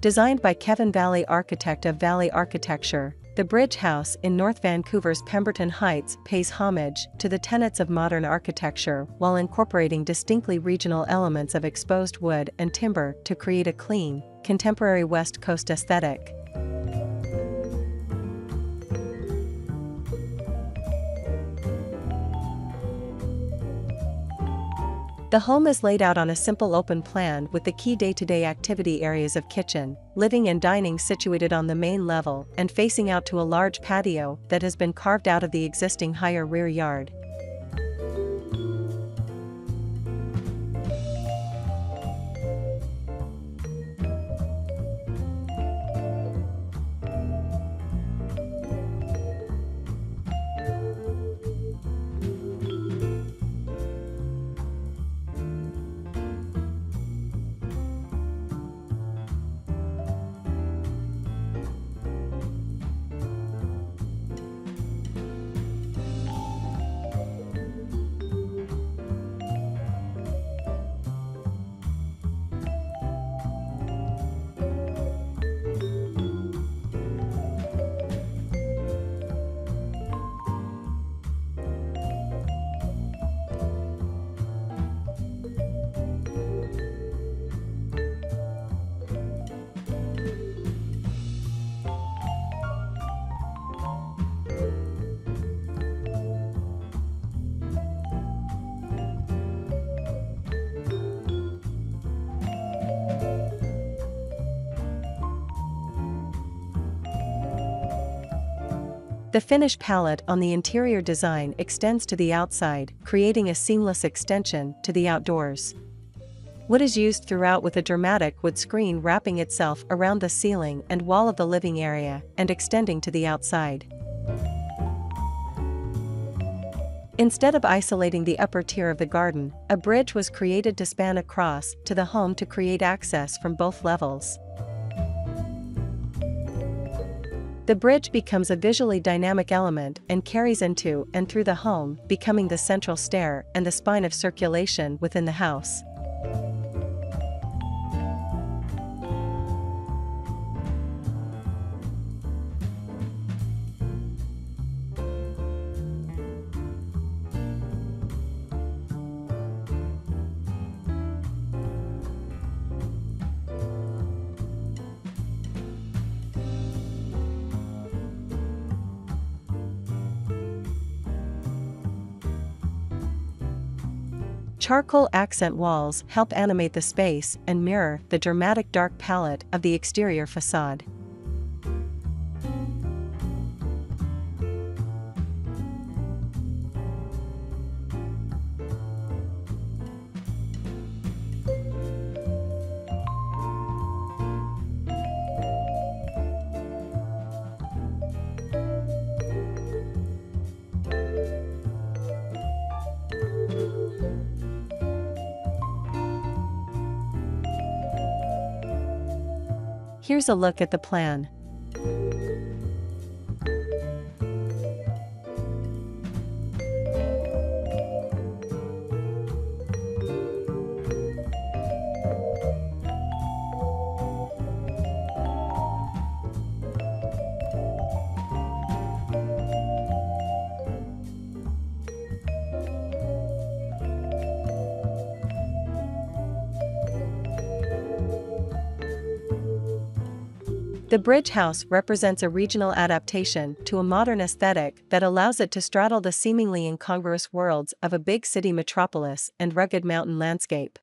Designed by Kevin Valley, architect of Valley Architecture, the Bridge House in North Vancouver's Pemberton Heights pays homage to the tenets of modern architecture while incorporating distinctly regional elements of exposed wood and timber to create a clean, contemporary West Coast aesthetic. The home is laid out on a simple open plan with the key day-to-day activity areas of kitchen, living and dining situated on the main level and facing out to a large patio that has been carved out of the existing higher rear yard. The finish palette on the interior design extends to the outside, creating a seamless extension to the outdoors. Wood is used throughout with a dramatic wood screen wrapping itself around the ceiling and wall of the living area and extending to the outside. Instead of isolating the upper tier of the garden, a bridge was created to span across to the home to create access from both levels. The bridge becomes a visually dynamic element and carries into and through the home, becoming the central stair and the spine of circulation within the house. Charcoal accent walls help animate the space and mirror the dramatic dark palette of the exterior facade. Here's a look at the plan. The Bridge House represents a regional adaptation to a modern aesthetic that allows it to straddle the seemingly incongruous worlds of a big city metropolis and rugged mountain landscape.